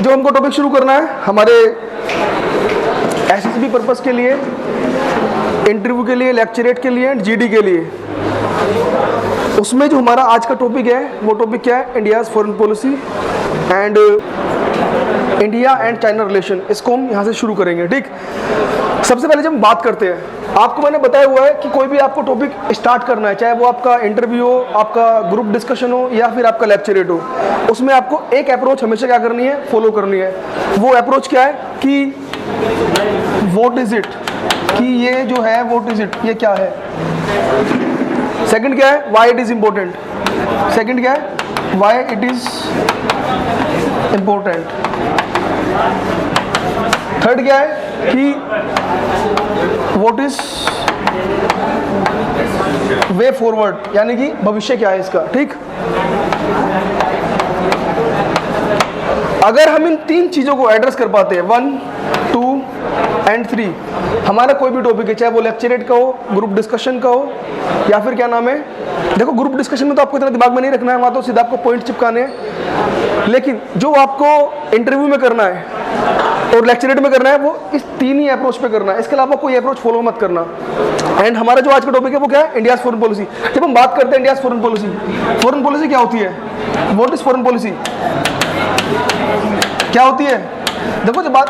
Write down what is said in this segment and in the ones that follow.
जो हमको टॉपिक शुरू करना है हमारे एसएसबी पर्पस के लिए, इंटरव्यू के लिए, लेक्चरेट के लिए एंड जीडी के लिए, उसमें जो हमारा आज का टॉपिक है वो टॉपिक क्या है? India's foreign policy and India and China relation. इसको हम यहाँ से शुरू करेंगे। ठीक, सबसे पहले जब हम बात करते हैं, आपको मैंने बताया हुआ है कि कोई भी आपको टॉपिक स्टार्ट करना है, चाहे वो आपका इंटरव्यू हो, आपका ग्रुप डिस्कशन हो या फिर आपका लेक्चरेट हो, उसमें आपको एक अप्रोच हमेशा क्या करनी है? फॉलो करनी है। वो अप्रोच क्या है कि व्हाट इज इट, कि ये जो है व्हाट इज इट, ये क्या है। सेकंड क्या है? Why it is important. Second क्या है? Why it is important. Third क्या है कि व्हाट इज वे फॉरवर्ड, यानी कि भविष्य क्या है इसका। ठीक, अगर हम इन तीन चीजों को एड्रेस कर पाते हैं, 1, 2 एंड 3, हमारा कोई भी टॉपिक है, चाहे वो लेक्चरेट का हो, ग्रुप डिस्कशन का हो या फिर क्या नाम है, देखो ग्रुप डिस्कशन में तो आपको इतना दिमाग में नहीं रखना है, वहां तो सीधा आपको पॉइंट चिपकाने हैं, लेकिन जो आपको इंटरव्यू में करना है और लेक्चरेट में करना है वो इस तीन ही अप्रोच पे करना है, इसके अलावा कोई अप्रोच फॉलो मत करना। एंड हमारा जो आज का टॉपिक है वो क्या है? India's foreign policy. जब हम बात करते हैं इंडियाज फॉरेन पॉलिसी क्या होती है? व्हाट इज फॉरेन पॉलिसी, क्या होती है? देखो जब बात,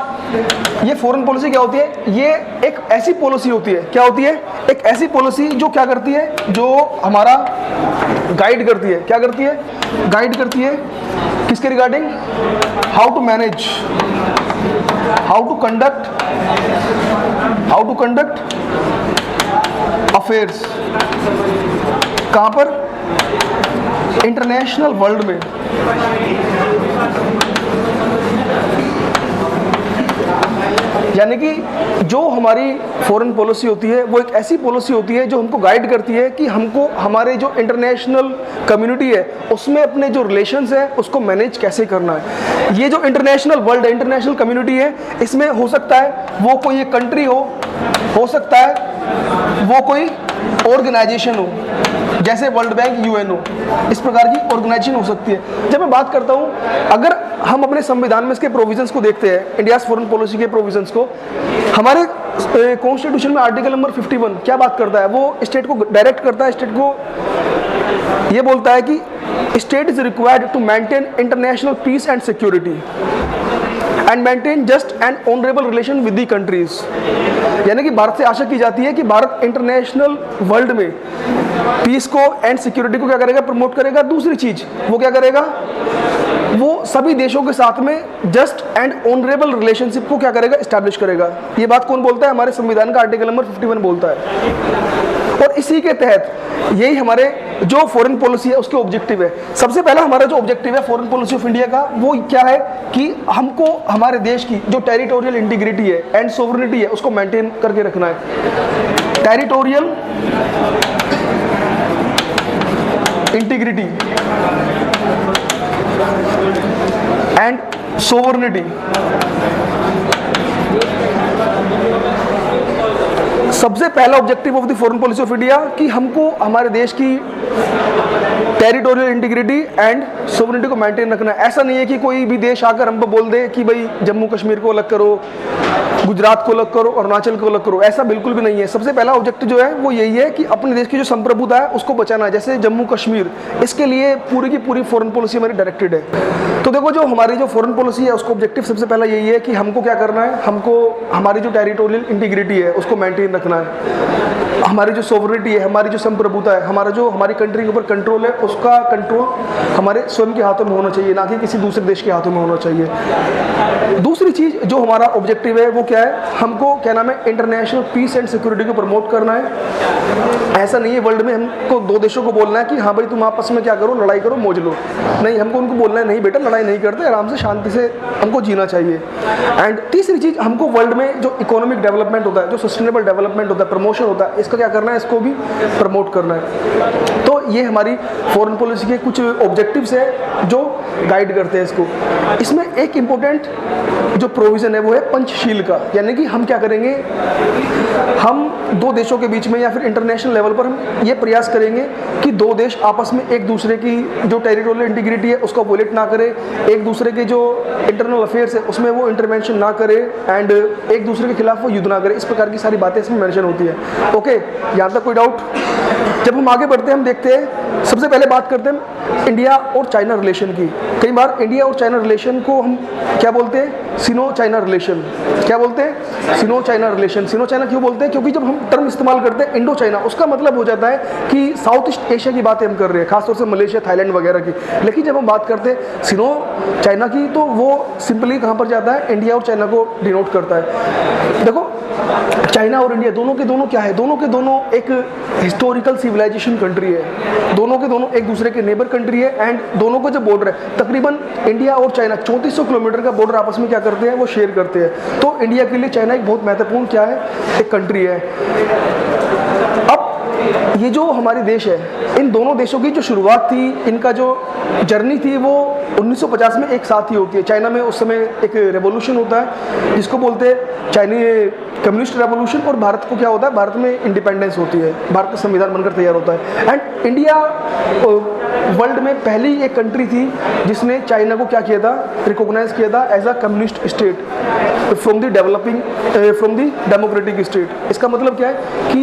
ये फॉरेन पॉलिसी क्या होती है? ये एक ऐसी पॉलिसी होती है, क्या होती है? एक ऐसी पॉलिसी जो क्या करती है? जो हमारा गाइड करती है। क्या करती है? गाइड करती है किसके regarding? How to manage, how to conduct affairs. कहां पर? इंटरनेशनल वर्ल्ड में। यानी कि जो हमारी फॉरेन पॉलिसी होती है वो एक ऐसी पॉलिसी होती है जो हमको गाइड करती है कि हमको हमारे जो इंटरनेशनल कम्युनिटी है उसमें अपने जो रिलेशंस है उसको मैनेज कैसे करना है। ये जो इंटरनेशनल वर्ल्ड है, इंटरनेशनल कम्युनिटी है, इसमें हो सकता है वो कोई एक कंट्री हो सकता है वो कोई ऑर्गेनाइजेशन हो, जैसे वर्ल्ड बैंक, यूएन हो, इस प्रकार की ऑर्गेनाइजेशन हो सकती है। जब मैं बात करता हूं, अगर हम अपने संविधान में इसके प्रोविजंस को देखते हैं, इंडियाज फॉरेन पॉलिसी के प्रोविजंस को, हमारे कॉन्स्टिट्यूशन में आर्टिकल नंबर 51 क्या बात करता है? वो स्टेट को डायरेक्ट करता है, स्टेट को ये बोलता है कि state is required to maintain international peace and security and maintain just and honourable relation with the countries. यानी कि भारत से आशा की जाती है कि भारत इंटरनेशनल वर्ल्ड में पीस को एंड सिक्योरिटी को क्या करेगा? प्रमोट करेगा। दूसरी चीज वो क्या करेगा? वो सभी देशों के साथ में जस्ट एंड ऑनरेबल रिलेशनशिप को क्या करेगा? एस्टैब्लिश करेगा। ये बात कौन बोलता है? हमारे संविधान का आर्टिकल नंबर 51 बोलता है। और इसी के तहत यही हमारे जो फॉरेन पॉलिसी है उसके ऑब्जेक्टिव है। सबसे पहला हमारा जो ऑब्जेक्टिव है फॉरेन पॉलिसी ऑफ इंडिया का, वो क्या है कि हमको हमारे देश की जो टेरिटोरियल इंटीग्रिटी है एंड सोवरेनिटी है उसको मेंटेन करके रखना है। टेरिटोरियल इंटीग्रिटी एंड सोवरेनिटी, सबसे पहला objective of the foreign policy of India कि हमको हमारे देश की टेरिटोरियल इंटीग्रिटी एंड सोवरेनिटी को मेंटेन रखना है। ऐसा नहीं है कि कोई भी देश आकर हमको बोल दे कि भाई जम्मू कश्मीर को अलग करो, गुजरात को अलग करो, अरुणाचल को अलग करो, ऐसा बिल्कुल भी नहीं है। सबसे पहला ऑब्जेक्टिव जो है वो यही है कि अपने देश की जो संप्रभुता है उसको बचाना है। जैसे जम्मू कश्मीर, इसके लिए पूरी की पूरी फॉरेन पॉलिसी हमारी डायरेक्टेड है। तो देखो जो हमारी जो फॉरेन पॉलिसी है उसका ऑब्जेक्टिव सबसे पहला यही है कि हमको क्या करना है? हमको हमारी जो टेरिटोरियल इंटीग्रिटी है उसको मेंटेन रखना है। हमारी जो सोवरेनिटी है, हमारी जो संप्रभुता है, हमारा जो हमारी कंट्री के ऊपर कंट्रोल है, उसका कंट्रोल हमारे स्वयं के हाथों में होना चाहिए, ना कि किसी दूसरे देश के हाथों में होना चाहिए। दूसरी चीज जो हमारा ऑब्जेक्टिव है वो क्या है? हमको क्या नाम है? इंटरनेशनल पीस एंड सिक्योरिटी को प्रमोट करना है। ऐसा नहीं है वर्ल्ड में हमको दो देशों को बोलना है कि हाँ भाई तुम आपस में क्या करो, लड़ाई करो, मौज लो। नहीं, हमको उनको बोलना है नहीं बेटा लड़ाई नहीं करते, आराम से शांति से हमको जीना चाहिए। एंड तीसरी चीज, हमको वर्ल्ड में जो इकोनॉमिक डेवलपमेंट होता है, जो सस्टेनेबल डेवलपमेंट होता है, प्रमोशन होता है, इसका क्या करना है? इसको भी प्रमोट करना है। तो ये हमारी फॉरेन पॉलिसी के कुछ ऑब्जेक्टिव्स है जो गाइड करते हैं इसको। इसमें एक इम्पोर्टेंट जो प्रोविजन है वो है पंचशील का, यानी कि हम क्या करेंगे? हम दो देशों के बीच में या फिर इंटरनेशनल लेवल पर हम ये प्रयास करेंगे कि दो देश आपस में एक दूसरे की जो टेरिटोरियल इंटीग्रिटी है उसको वोलेट ना करे, एक दूसरे के जो इंटरनल अफेयर्स है उसमें वो इंटरवेंशन ना करे एंड एक दूसरे के खिलाफ वो युद्ध ना करे, इस प्रकार की सारी बातें इसमें मेंशन होती है। ओके, यहाँ तक कोई डाउट? जब हम आगे बढ़ते हैं हम देखते हैं, सबसे पहले बात करते हैं इंडिया और चाइना रिलेशन की। कई बार इंडिया और चाइना रिलेशन को हम क्या बोलते हैं? सिनो चाइना रिलेशन। क्या बोलते हैं? सिनो चाइना रिलेशन। सिनो चाइना क्यों बोलते हैं? क्योंकि जब हम टर्म इस्तेमाल करते हैं इंडो चाइना, उसका मतलब हो जाता है कि साउथ ईस्ट एशिया की बातें हम कर रहे हैं, खासतौर से मलेशिया, थाईलैंड वगैरह की। लेकिन जब हम बात करते हैं सिनो चाइना की, तो वो सिंपली कहाँ पर जाता है? इंडिया और चाइना को डिनोट करता है। देखो, चाइना और इंडिया दोनों के दोनों क्या है? दोनों के दोनों एक हिस्टोरिकल सिविलाइजेशन कंट्री है, दोनों के दोनों एक दूसरे के नेबर कंट्री है एंड दोनों का जो बॉर्डर है, तकरीबन इंडिया और चाइना 3400 किलोमीटर का बॉर्डर आपस में क्या करते हैं? वो शेयर करते हैं। तो इंडिया के लिए चाइना एक बहुत महत्वपूर्ण क्या है? एक कंट्री है। अब ये जो हमारे देश है, इन दोनों देशों की जो शुरुआत थी, इनका जो जर्नी थी, वो 1950 में एक साथ ही होती है। चाइना में उस समय एक रेवोल्यूशन होता है जिसको बोलते हैं चाइनीज कम्युनिस्ट रेवोल्यूशन, और भारत को क्या होता है? भारत में इंडिपेंडेंस होती है, भारत का संविधान बनकर तैयार होता है। एंड इंडिया वर्ल्ड में पहली एक कंट्री थी जिसने चाइना को क्या किया था? रिकॉग्नाइज किया था as a communist state from the developing from the democratic state. इसका मतलब क्या है कि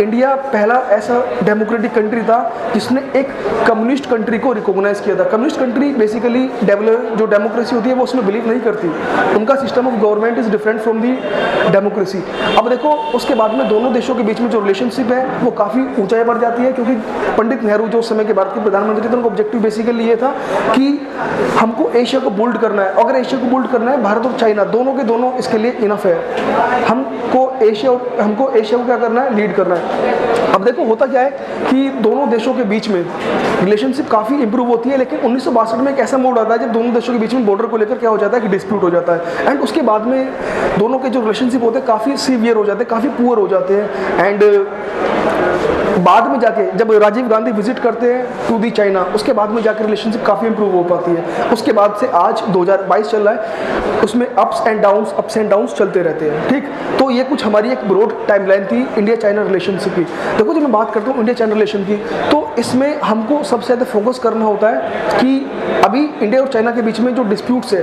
इंडिया पहला ऐसा डेमोक्रेटिक कंट्री था जिसने एक कम्युनिस्ट कंट्री को रिकॉग्नाइज किया था। कम्युनिस्ट कंट्री बेसिकली जो डेमोक्रेसी होती है वो उसमें बिलीव नहीं करती, उनका system of government is different from the democracy. अब देखो, उसके बाद में दोनों देशों के बीच में जो रिलेशनशिप है वो काफ़ी ऊंचाई बढ़ जाती है, क्योंकि पंडित नेहरू जो उस समय के भारत के प्रधानमंत्री थे, उनका ऑब्जेक्टिव बेसिकली ये था कि हमको एशिया को बिल्ड करना है। अगर एशिया को बिल्ड करना है, भारत और चाइना दोनों के दोनों इसके लिए इनफ है। हमको एशिया को क्या करना है? लीड करना है। अब देखो, होता क्या है कि दोनों देशों के बीच में रिलेशनशिप काफ़ी इंप्रूव होती है, लेकिन 1962 में एक ऐसा मोड आता है जब दोनों देशों के बीच में बॉर्डर को लेकर क्या हो जाता है कि डिस्प्यूट हो जाता है। एंड उसके बाद में दोनों के जो रिलेशनशिप होते हैं काफ़ी सीवियर हो जाते हैं, काफ़ी पुअर हो जाते हैं। एंड बाद में जाके जब राजीव गांधी विजिट करते हैं टू दी चाइना, उसके बाद में जाकर रिलेशनशिप काफ़ी इंप्रूव हो पाती है। उसके बाद से आज 2022 चल रहा है, उसमें अप्स एंड डाउन्स चलते रहते हैं। ठीक, तो ये कुछ हमारी एक ब्रॉड टाइमलाइन थी इंडिया चाइना रिलेशनशिप की। देखो, जब मैं बात करता हूँ इंडिया चाइना रिलेशन की, तो इसमें हमको सबसे ज़्यादा फोकस करना होता है कि अभी इंडिया और चाइना के बीच में जो डिस्प्यूट्स है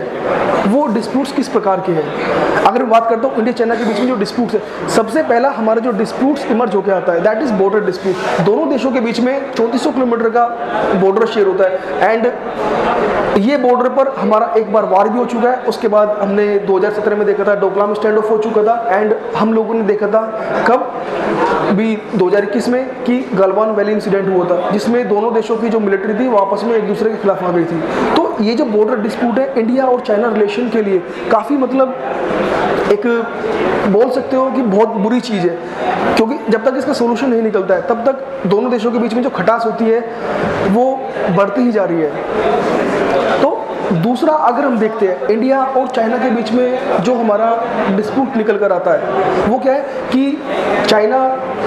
वो डिस्प्यूट्स किस प्रकार के हैं। अगर मैं बात करता हूँ इंडिया चाइना के बीच में जो डिस्प्यूट्स है, सबसे पहला हमारा जो डिस्प्यूट्स इमर्ज होकर आता है दैट इज बॉर्डर डिस्प्यूट। दोनों देशों के बीच में 3400 किलोमीटर का बॉर्डर शेयर होता है एंड ये बॉर्डर पर हमारा एक बार वार भी हो चुका है। उसके बाद हमने 2017 में देखा था डोकलाम स्टैंड ऑफ हो चुका था एंड हम लोगों ने देखा था कब भी 2021 में कि गलवान वैली इंसिडेंट हुआ था, जिसमें दोनों देशों की जो मिलिट्री थी वो आपस में एक दूसरे के खिलाफ आ गई थी। तो ये जो बॉर्डर डिस्प्यूट है इंडिया और चाइना रिलेशन के लिए काफ़ी मतलब एक बोल सकते हो कि बहुत बुरी चीज़ है, क्योंकि जब तक इसका सोल्यूशन नहीं निकलता है तब तक दोनों देशों के बीच में जो खटास होती है वो बढ़ती ही जा रही है। तो दूसरा, अगर हम देखते हैं इंडिया और चाइना के बीच में जो हमारा डिस्प्यूट निकल कर आता है वो क्या है कि चाइना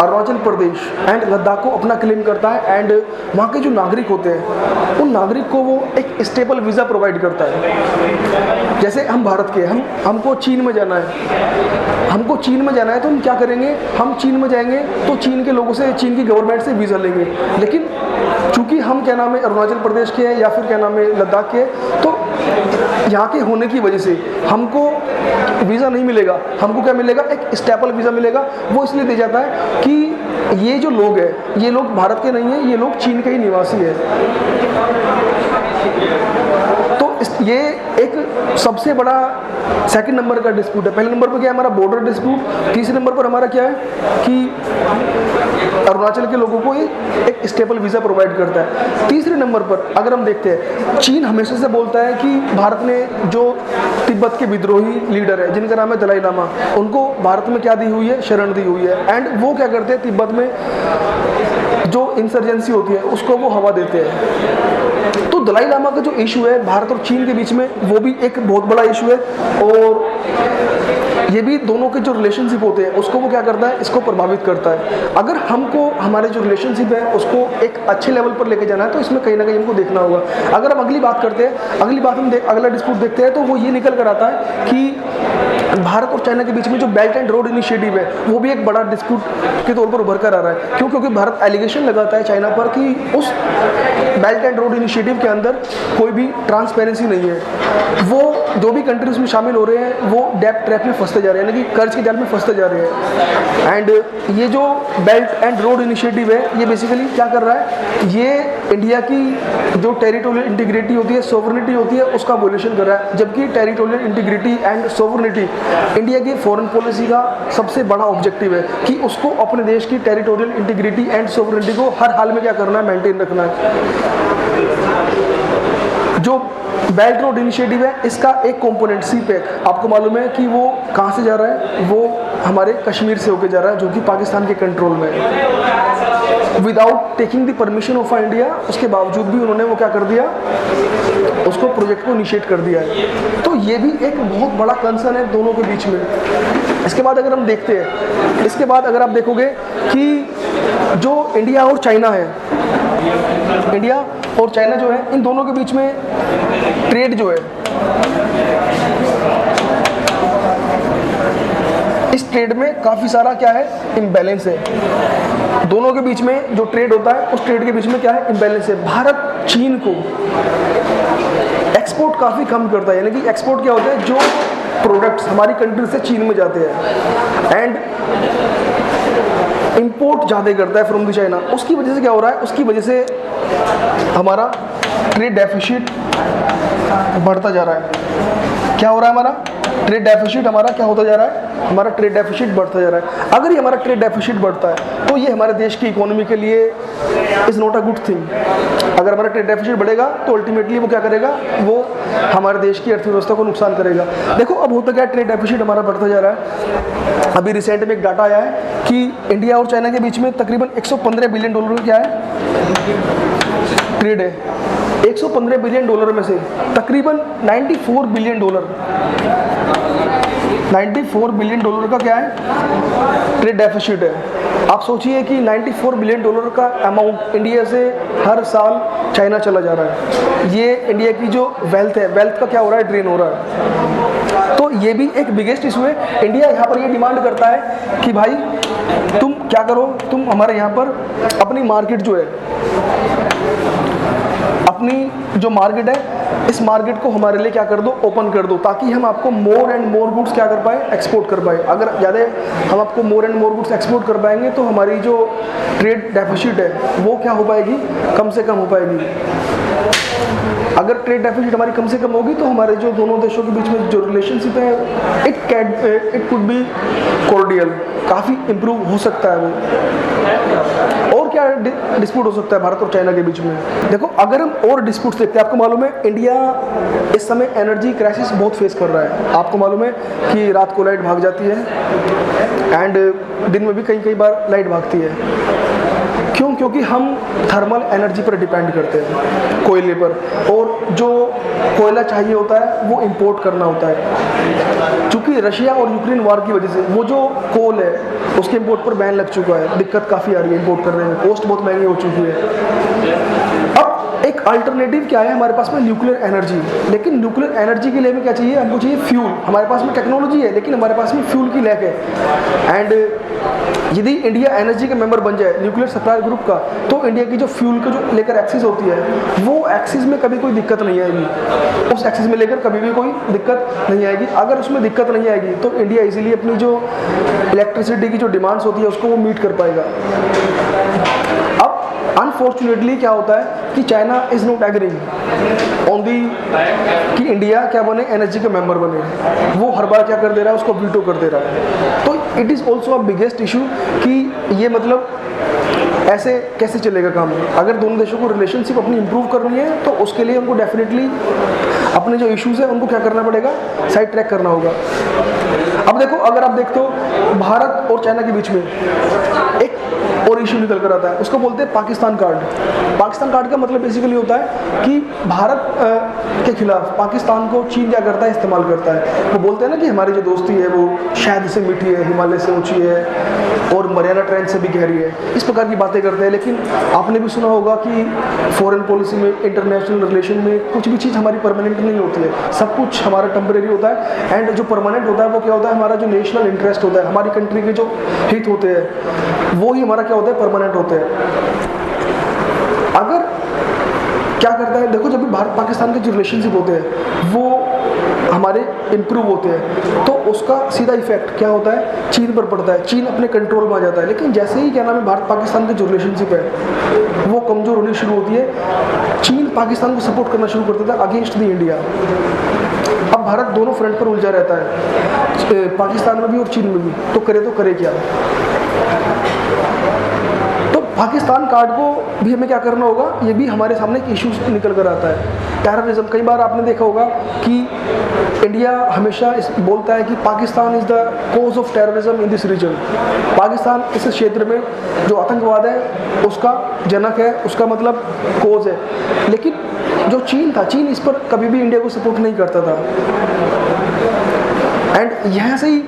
अरुणाचल प्रदेश एंड लद्दाख को अपना क्लेम करता है एंड वहाँ के जो नागरिक होते हैं उन नागरिक को वो एक स्टेबल वीज़ा प्रोवाइड करता है। जैसे हम भारत के हमको चीन में जाना है, तो हम क्या करेंगे? हम चीन में जाएंगे तो चीन के लोगों से, चीन की गवर्नमेंट से वीज़ा लेंगे। लेकिन चूँकि हम क्या नाम है अरुणाचल प्रदेश के हैं या फिर क्या नाम है लद्दाख के, तो यहाँ के होने की वजह से हमको वीज़ा नहीं मिलेगा। हमको क्या मिलेगा? एक स्टेपल वीज़ा मिलेगा। वो इसलिए दिया जाता है कि ये जो लोग हैं ये लोग भारत के नहीं हैं, ये लोग चीन के ही निवासी हैं। तो ये एक सबसे बड़ा सेकंड नंबर का डिस्प्यूट है। पहले नंबर पर क्या है? हमारा बॉर्डर डिस्प्यूट। तीसरे नंबर पर हमारा क्या है कि अरुणाचल के लोगों को एक स्टेबल वीज़ा प्रोवाइड करता है। तीसरे नंबर पर अगर हम देखते हैं, चीन हमेशा से बोलता है कि भारत ने जो तिब्बत के विद्रोही लीडर है जिनका नाम है दलाई लामा, उनको भारत में क्या दी हुई है? शरण दी हुई है। एंड वो क्या करते हैं? तिब्बत में जो इंसर्जेंसी होती है उसको वो हवा देते हैं। तो दलाई लामा का जो इशू है भारत और चीन के बीच में वो भी एक बहुत बड़ा इशू है और ये भी दोनों के जो रिलेशनशिप होते हैं उसको वो क्या करता है? इसको प्रभावित करता है। अगर हमको हमारे जो रिलेशनशिप है उसको एक अच्छे लेवल पर लेके जाना है तो इसमें कहीं ना कहीं हमको देखना होगा। अगर हम अगली बात करते हैं, अगला डिस्प्यूट देखते हैं तो वो ये निकल कर आता है कि भारत और चाइना के बीच में जो बेल्ट एंड रोड इनिशिएटिव है वो भी एक बड़ा डिस्प्यूट के तौर पर उभर कर आ रहा है। क्यों? क्योंकि भारत एलिगेशन लगाता है चाइना पर कि उस बेल्ट एंड रोड इनिशिएटिव के अंदर कोई भी ट्रांसपेरेंसी नहीं है। वो जो भी कंट्री उसमें शामिल हो रहे हैं वो डेब्ट ट्रैप में फंसते जा रहे हैं, यानी कि कर्ज के जाल में फंसते जा रहे हैं। एंड ये जो बेल्ट एंड रोड इनिशिएटिव है ये बेसिकली क्या कर रहा है, ये इंडिया की जो टेरिटोरियल इंटीग्रिटी होती है, सोवरेनिटी होती है, उसका वोलेशन कर रहा है। जबकि territorial integrity and sovereignty India की फॉरेन पॉलिसी का सबसे बड़ा ऑब्जेक्टिव है कि उसको अपने देश की टेरिटोरियल इंटीग्रिटी एंड सोवरेनिटी को हर हाल में क्या करना है, मेंटेन रखना है। जो बेल्ट रोड इनिशिएटिव है इसका एक कंपोनेंट सी पैक, आपको मालूम है कि वो कहाँ से जा रहा है, वो हमारे कश्मीर से होके जा रहा है जो कि पाकिस्तान के कंट्रोल में है। Without taking the permission of India, उसके बावजूद भी उन्होंने वो क्या कर दिया, उसको प्रोजेक्ट को इनिशिएट कर दिया है। तो ये भी एक बहुत बड़ा कंसर्न है दोनों के बीच में। इसके बाद अगर हम देखते हैं, इसके बाद अगर आप देखोगे कि जो इंडिया और चाइना है, इंडिया और चाइना जो है, इन दोनों के बीच में ट्रेड जो है, इस ट्रेड में काफ़ी सारा क्या है, इम्बैलेंस है। दोनों के बीच में जो ट्रेड होता है उस ट्रेड के बीच में क्या है, इम्बैलेंस है। भारत चीन को एक्सपोर्ट काफ़ी कम करता है, यानी कि एक्सपोर्ट क्या होता है, जो प्रोडक्ट्स हमारी कंट्री से चीन में जाते हैं, एंड इंपोर्ट ज़्यादा करता है फ्रॉम द चाइना। उसकी वजह से क्या हो रहा है, उसकी वजह से हमारा ट्रेड डेफिसिट बढ़ता जा रहा है। क्या हो रहा है, हमारा ट्रेड डेफिसिट हमारा क्या होता जा रहा है, हमारा ट्रेड डेफिसिट बढ़ता जा रहा है। अगर ये हमारा ट्रेड डेफिसिट बढ़ता है तो ये हमारे देश की इकोनॉमी के लिए is not a good thing. अगर हमारा ट्रेड डेफिसिट बढ़ेगा तो अल्टीमेटली वो क्या करेगा, वो हमारे देश की अर्थव्यवस्था को नुकसान करेगा। देखो अब होता क्या है, ट्रेड डेफिसिट हमारा बढ़ता जा रहा है। अभी रिसेंट में एक डाटा आया है कि इंडिया और चाइना के बीच में तकरीबन 115 बिलियन डॉलर का क्या है, ट्रेड है। 115 बिलियन डॉलर में से तकरीबन 94 बिलियन डॉलर का क्या है, ट्रेड डेफिसिट है। आप सोचिए कि 94 बिलियन डॉलर का अमाउंट इंडिया से हर साल चाइना चला जा रहा है। ये इंडिया की जो वेल्थ है, वेल्थ का क्या हो रहा है, ड्रेन हो रहा है। तो ये भी एक बिगेस्ट इशू है। इंडिया यहाँ पर ये डिमांड करता है कि भाई तुम क्या करो, तुम हमारे यहाँ पर अपनी मार्केट जो है, अपनी जो मार्केट है, इस मार्केट को हमारे लिए क्या कर दो, ओपन कर दो, ताकि हम आपको मोर एंड मोर गुड्स क्या कर पाए, एक्सपोर्ट कर पाए। अगर ज़्यादा हम आपको more and more goods export कर पाएंगे तो हमारी जो ट्रेड डेफिसिट है वो क्या हो पाएगी, कम से कम हो पाएगी। अगर ट्रेड डेफिसिट हमारी कम से कम होगी तो हमारे जो दोनों देशों के बीच में जो रिलेशनशिप है इट कुड बी कॉर्डियल, काफ़ी इम्प्रूव हो सकता है वो। और क्या डिस्प्यूट हो सकता है भारत और चाइना के बीच में, देखो अगर हम और डिस्प्यूट्स देखते हैं, आपको मालूम है इंडिया इस समय एनर्जी क्राइसिस बहुत फेस कर रहा है। आपको मालूम है कि रात को लाइट भाग जाती है एंड दिन में भी कई बार लाइट भागती है। क्यों? क्योंकि हम थर्मल एनर्जी पर डिपेंड करते हैं, कोयले पर, और जो कोयला चाहिए होता है वो इंपोर्ट करना होता है। चूँकि रशिया और यूक्रेन वार की वजह से वो जो कोल है उसके इंपोर्ट पर बैन लग चुका है, दिक्कत काफ़ी आ रही है इंपोर्ट करने में, कॉस्ट बहुत महंगी हो चुकी है। अब एक अल्टरनेटिव क्या है हमारे पास में, न्यूक्लियर एनर्जी। लेकिन न्यूक्लियर एनर्जी के लिए हमें क्या चाहिए, हमको चाहिए फ्यूल। हमारे पास में टेक्नोलॉजी है लेकिन हमारे पास में फ्यूल की लैक है। एंड यदि इंडिया एनर्जी का मेंबर बन जाए न्यूक्लियर सप्लाई ग्रुप का, तो इंडिया की जो फ्यूल का जो लेकर एक्सिस होती है वो एक्सिस में कभी कोई दिक्कत नहीं आएगी, उस एक्सिस में लेकर कभी भी कोई दिक्कत नहीं आएगी। अगर उसमें दिक्कत नहीं आएगी तो इंडिया इजीली अपनी जो इलेक्ट्रिसिटी की जो डिमांड्स होती है उसको वो मीट कर पाएगा। अब अनफॉर्चुनेटली क्या होता है कि China is not agreeing on the कि इंडिया क्या बने, एनर्जी के मेंबर बने। वो हर बार क्या कर दे रहा है, उसको वीटो कर दे रहा है। तो it is also a biggest issue कि ये मतलब ऐसे कैसे चलेगा काम। अगर दोनों देशों को रिलेशनशिप अपनी इंप्रूव करनी है तो उसके लिए उनको डेफिनेटली अपने जो इश्यूज़ है उनको क्या करना पड़ेगा, साइड ट्रैक करना होगा। अब देखो, अगर आप देखते हो भारत और चाइना के बीच में एक और इशू निकल कर आता है, उसको बोलते हैं पाकिस्तान कार्ड। पाकिस्तान कार्ड का मतलब बेसिकली होता है कि भारत के खिलाफ पाकिस्तान को चीन क्या करता है, इस्तेमाल करता है। वो बोलते हैं ना कि हमारी जो दोस्ती है वो शहद से मीठी है, हिमालय से ऊंची है और मरियाना ट्रेंच से भी गहरी है, इस प्रकार की बातें करते हैं। लेकिन आपने भी सुना होगा कि फॉरेन पॉलिसी में, इंटरनेशनल रिलेशन में कुछ भी चीज़ हमारी परमानेंट नहीं होती है, सब कुछ हमारा टेम्परेरी होता है। एंड जो परमानेंट होता है वो क्या होता है, हमारा जो नेशनल इंटरेस्ट होता है, हमारी कंट्री के जो हित होते हैं वो ही हमारा क्या होता है, परमानेंट होते हैं। अगर क्या करता है, देखो जब भी भारत पाकिस्तान के जो रिलेशनशिप होते हैं वो हमारे इम्प्रूव होते हैं तो उसका सीधा इफेक्ट क्या होता है, चीन पर पड़ता है, चीन अपने कंट्रोल में आ जाता है। लेकिन जैसे ही क्या नाम है, भारत पाकिस्तान की जो रिलेशनशिप है वो कमज़ोर होनी शुरू होती है, चीन पाकिस्तान को सपोर्ट करना शुरू कर देता है अगेंस्ट द इंडिया। अब भारत दोनों फ्रंट पर उलझा रहता है, पाकिस्तान में भी और चीन में भी, तो करे क्या। तो पाकिस्तान कार्ड को भी हमें क्या करना होगा, ये भी हमारे सामने एक इशू निकल कर आता है। टेररिज्म, कई बार आपने देखा होगा कि इंडिया हमेशा बोलता है कि Pakistan is the cause of terrorism in this region. Pakistan इस क्षेत्र में जो आतंकवाद है उसका जनक है, उसका मतलब कोज है। लेकिन जो चीन था, चीन इस पर कभी भी इंडिया को सपोर्ट नहीं करता था। एंड यहाँ से ही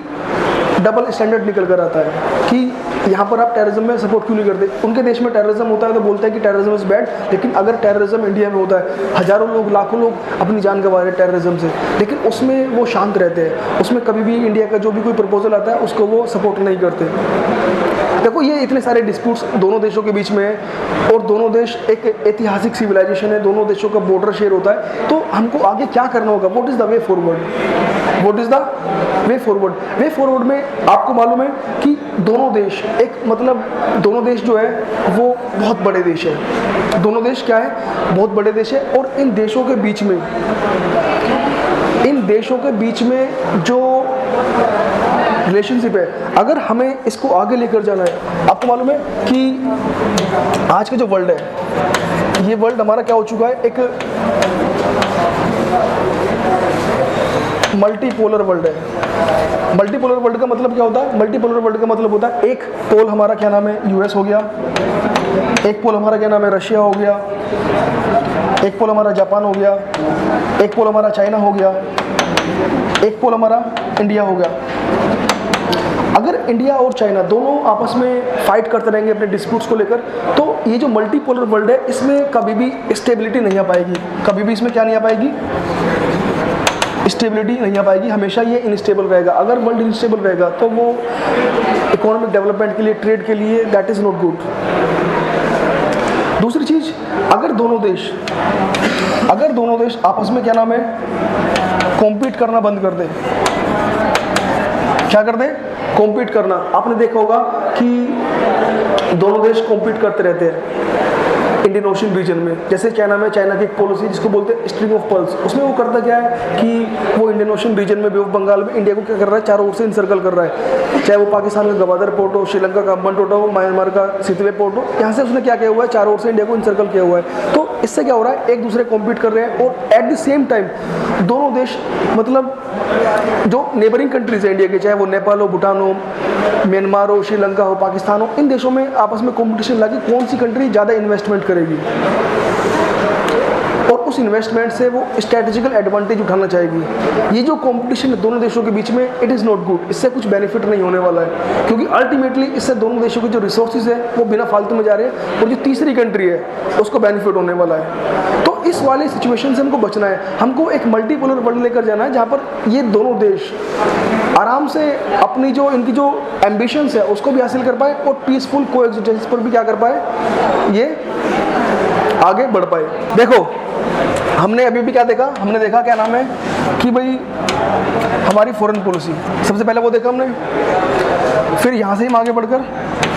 डबल स्टैंडर्ड निकल कर आता है कि यहाँ पर आप टेररिज्म में सपोर्ट क्यों नहीं करते। उनके देश में टेररिज्म होता है तो बोलते हैं कि टेररिज्म इज़ बैड, लेकिन अगर टेररिज्म इंडिया में होता है, हज़ारों लोग, लाखों लोग अपनी जान गंवा रहे हैं टेररिज्म से, लेकिन उसमें वो शांत रहते हैं, उसमें कभी भी इंडिया का जो भी कोई प्रपोजल आता है उसको वो सपोर्ट नहीं करते। देखो ये इतने सारे डिस्प्यूट्स दोनों देशों के बीच में है और दोनों देश एक ऐतिहासिक सिविलाइजेशन है, दोनों देशों का बॉर्डर शेयर होता है। तो हमको आगे क्या करना होगा, what is the way forward, what is the way forward. Way forward में आपको मालूम है कि दोनों देश दोनों देश जो है वो बहुत बड़े देश है। दोनों देश क्या है, बहुत बड़े देश है। और इन देशों के बीच में जो रिलेशनशिप है, अगर हमें इसको आगे लेकर जाना है, आपको मालूम है कि आज का जो वर्ल्ड है, ये वर्ल्ड हमारा क्या हो चुका है, एक मल्टीपोलर वर्ल्ड है। मल्टीपोलर वर्ल्ड का मतलब क्या होता है, मल्टीपोलर वर्ल्ड का मतलब होता है एक पोल हमारा क्या नाम है, यूएस हो गया, एक पोल हमारा क्या नाम है, रशिया हो गया, एक पोल हमारा जापान हो गया, एक पोल हमारा चाइना हो गया, एक पोल हमारा इंडिया हो गया। अगर इंडिया और चाइना दोनों आपस में फाइट करते रहेंगे अपने डिस्प्यूट्स को लेकर, तो ये जो मल्टीपोलर वर्ल्ड है इसमें कभी भी स्टेबिलिटी नहीं आ पाएगी। कभी भी इसमें क्या नहीं आ पाएगी, स्टेबिलिटी नहीं आ पाएगी, हमेशा ये इनस्टेबल रहेगा। अगर वर्ल्ड इनस्टेबल रहेगा तो वो इकोनॉमिक डेवलपमेंट के लिए, ट्रेड के लिए दैट इज़ नॉट गुड। दूसरी चीज़, अगर दोनों देश आपस में क्या नाम है, कॉम्पीट करना बंद कर दें, क्या कर दें, कॉम्पीट करना। आपने देखा होगा कि दोनों देश कॉम्पीट करते रहते हैं इंडियन ओशन रीजन में। जैसे क्या नाम है, चाइना की एक पॉलिसी जिसको बोलते हैं स्ट्रिंग ऑफ पर्ल्स, उसमें वो करता क्या है कि वो इंडियन ओशन रीजन में, बे ऑफ बंगाल में इंडिया को क्या कर रहा है, चारों ओर से इंसर्कल कर रहा है। चाहे वो पाकिस्तान का गवादर पोर्ट हो, श्रीलंका का अम्बन पोर्ट हो, म्यांमार का सितवे पोर्ट हो, यहाँ से उसने क्या किया हुआ है, चारों ओर से इंडिया को इंसर्कल किया हुआ है। तो इससे क्या हो रहा है, एक दूसरे कॉम्पीट कर रहे हैं और एट द सेम टाइम दोनों देश, मतलब जो नेबरिंग कंट्रीज है इंडिया के, चाहे वो नेपाल हो, भूटान हो, म्यांमार हो, श्रीलंका हो, पाकिस्तान हो, इन देशों में आपस में कॉम्पिटिशन लगी कौन सी कंट्री ज़्यादा इन्वेस्टमेंट करेगी और उस इन्वेस्टमेंट से वो स्ट्रेटेजिकल एडवांटेज उठाना चाहेगी। ये जो कंपटीशन है दोनों देशों के बीच में, इट इज़ नॉट गुड। इससे कुछ बेनिफिट नहीं होने वाला है, क्योंकि अल्टीमेटली इससे दोनों देशों के जो रिसोर्सेज है वो बिना फालतू में जा रहे हैं और जो तीसरी कंट्री है उसको बेनिफिट होने वाला है। तो इस वाले सिचुएशन से हमको बचना है, हमको एक मल्टीपोलर वर्ल्ड लेकर जाना है जहाँ पर ये दोनों देश आराम से अपनी जो इनकी जो एम्बिशंस है उसको भी हासिल कर पाए और पीसफुल कोएग्जिस्टेंस पर भी क्या कर पाए, ये आगे बढ़ पाए। देखो हमने अभी भी क्या देखा, हमने देखा क्या नाम है कि भाई हमारी फॉरेन पॉलिसी, सबसे पहले वो देखा हमने, फिर यहाँ से हम आगे बढ़कर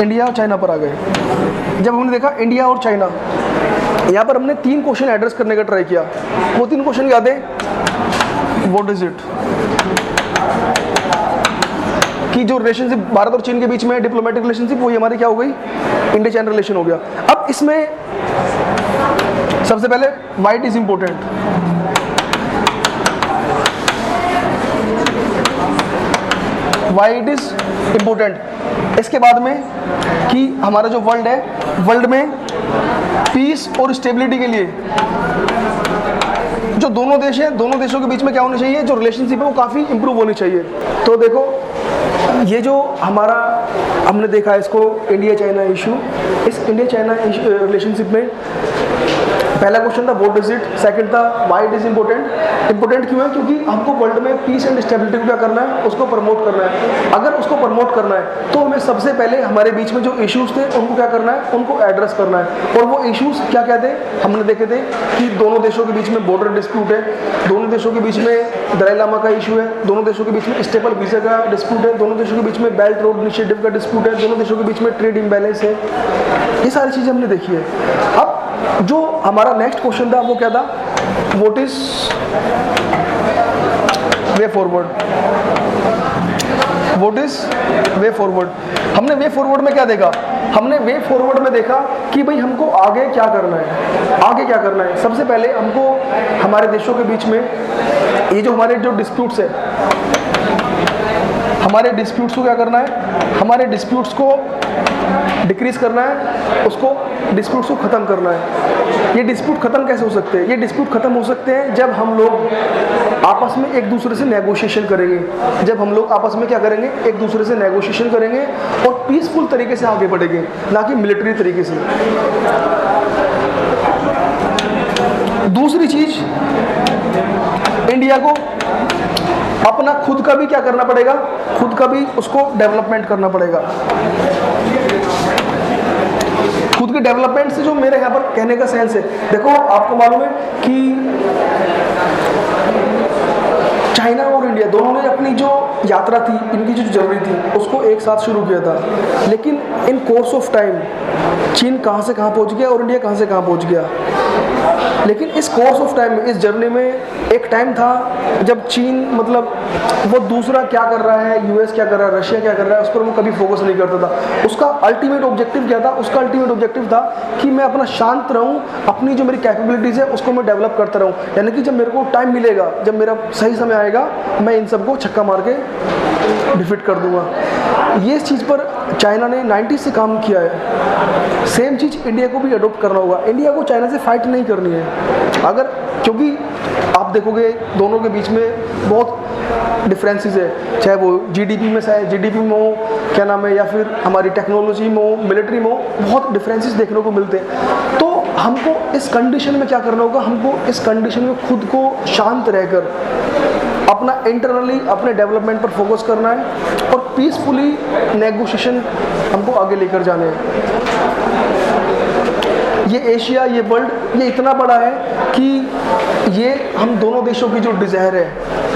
इंडिया और चाइना पर आ गए। जब हमने देखा इंडिया और चाइना, यहाँ पर हमने 3 क्वेश्चन एड्रेस करने का ट्राई किया। वो 3 क्वेश्चन याद है, व्हाट इज इट, कि जो रिलेशनशिप भारत और चीन के बीच में डिप्लोमेटिक रिलेशनशिप, वही हमारी क्या हो गई, इंडिया चाइना रिलेशन हो गया। अब इसमें सबसे पहले why it is important, why it is important, इसके बाद में कि हमारा जो वर्ल्ड है, वर्ल्ड में पीस और स्टेबिलिटी के लिए जो दोनों देश हैं, दोनों देशों के बीच में क्या होनी चाहिए, जो रिलेशनशिप है वो काफ़ी इंप्रूव होनी चाहिए। तो देखो ये जो हमारा हमने देखा इसको इंडिया चाइना इशू, इस इंडिया चाइना रिलेशनशिप में पहला क्वेश्चन था व्हाट इज इट, सेकंड था why it is important. Important क्यों है, क्योंकि हमको वर्ल्ड में पीस एंड स्टेबिलिटी को क्या करना है, उसको प्रमोट करना है। अगर उसको प्रमोट करना है तो हमें सबसे पहले हमारे बीच में जो इश्यूज थे उनको क्या करना है, उनको एड्रेस करना है। और वो इश्यूज क्या क्या थे, हमने देखे थे कि दोनों देशों के बीच में बॉर्डर डिस्प्यूट है, दोनों देशों के बीच में दलाई लामा का इशू है, दोनों देशों के बीच में स्टेपल वीजा का डिस्प्यूट है, दोनों देशों के बीच में बेल्ट रोड इनिशिएटिव का डिस्प्यूट है, दोनों देशों के बीच में ट्रेड इम्बैलेंस है। ये सारी चीज़ें हमने देखी है। अब जो हमारा नेक्स्ट क्वेश्चन था वो क्या था, what is way forward, what is way forward. हमने वे फॉरवर्ड में क्या देखा, हमने वे फॉरवर्ड में देखा कि भाई हमको आगे क्या करना है, आगे क्या करना है। सबसे पहले हमको हमारे देशों के बीच में ये जो हमारे जो डिस्प्यूट्स है, हमारे डिस्प्यूट्स को क्या करना है, हमारे डिस्प्यूट्स को डिक्रीज करना है, उसको डिस्प्यूट्स को ख़त्म करना है। ये डिस्प्यूट ख़त्म कैसे हो सकते हैं, ये डिस्प्यूट ख़त्म हो सकते हैं जब हम लोग आपस में एक दूसरे से नेगोशिएशन करेंगे, जब हम लोग आपस में क्या करेंगे, एक दूसरे से नेगोशिएशन करेंगे और पीसफुल तरीके से आगे बढ़ेंगे, ना कि मिलिट्री तरीके से। दूसरी चीज़, इंडिया को अपना खुद का भी क्या करना पड़ेगा, खुद का भी उसको डेवलपमेंट करना पड़ेगा। खुद के डेवलपमेंट से जो मेरे यहाँ पर कहने का सेंस है, देखो आपको मालूम है कि चाइना और इंडिया दोनों ने अपनी जो यात्रा थी, इनकी जो जर्नी थी, उसको एक साथ शुरू किया था। लेकिन इन कोर्स ऑफ टाइम चीन कहाँ से कहाँ पहुँच गया और इंडिया कहाँ से कहाँ पहुँच गया। लेकिन इस कोर्स ऑफ टाइम में, इस जर्नी में एक टाइम था जब चीन मतलब वो दूसरा क्या कर रहा है, यूएस क्या कर रहा है, रशिया क्या कर रहा है, उस पर वो कभी फोकस नहीं करता था। उसका अल्टीमेट ऑब्जेक्टिव क्या था, उसका अल्टीमेट ऑब्जेक्टिव था कि मैं अपना शांत रहूं, अपनी जो मेरी कैपेबिलिटीज़ है उसको मैं डेवलप करता रहूं। यानी कि जब मेरे को टाइम मिलेगा, जब मेरा सही समय आएगा, मैं इन सबको छक्का मार के डिफीट कर दूंगा। ये इस चीज़ पर चाइना ने 90 से काम किया है। सेम चीज़ इंडिया को भी अडोप्ट करना होगा। इंडिया को चाइना से फाइट नहीं करनी है, अगर, क्योंकि आप देखोगे दोनों के बीच में बहुत डिफरेंसेस है, चाहे वो जीडीपी में हो, क्या नाम है, या फिर हमारी टेक्नोलॉजी में हो, मिलिट्री में हो, बहुत डिफरेंसेस देखने को मिलते हैं। तो हमको इस कंडीशन में क्या करना होगा, हमको इस कंडीशन में खुद को शांत रहकर अपना इंटरनली अपने डेवलपमेंट पर फोकस करना है और पीसफुली नेगोशिएशन हमको आगे लेकर जाने हैं। ये एशिया, ये वर्ल्ड, ये इतना बड़ा है कि ये हम दोनों देशों की जो डिज़ायर है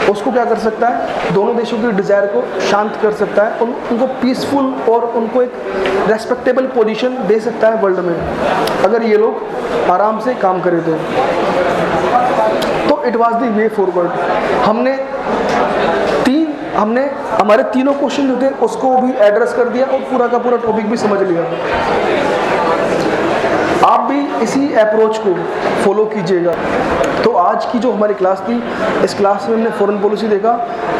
उसको क्या कर सकता है, दोनों देशों की डिज़ायर को शांत कर सकता है, उनको पीसफुल और उनको एक रेस्पेक्टेबल पोजीशन दे सकता है वर्ल्ड में, अगर ये लोग आराम से काम करें तो it was the way forward. हमने हमारे तीनों क्वेश्चन जो थे उसको भी एड्रेस कर दिया और पूरा का पूरा टॉपिक भी समझ लिया। आप भी इसी अप्रोच को फॉलो कीजिएगा। तो आज की जो हमारी क्लास थी, इस क्लास में हमने फॉरेन पॉलिसी देखा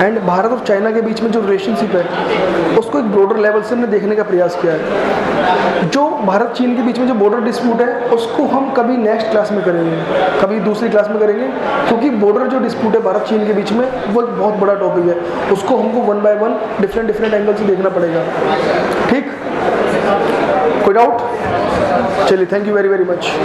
एंड भारत और चाइना के बीच में जो रिलेशनशिप है उसको एक ब्रॉडर लेवल से हमने देखने का प्रयास किया है। जो भारत चीन के बीच में जो बॉर्डर डिस्प्यूट है उसको हम कभी नेक्स्ट क्लास में करेंगे, कभी दूसरी क्लास में करेंगे, क्योंकि बॉर्डर जो डिस्प्यूट है भारत चीन के बीच में वो एक बहुत बड़ा टॉपिक है, उसको हमको one by one different angle से देखना पड़ेगा। ठीक, कोई डाउट? चलिए, थैंक यू वेरी मच।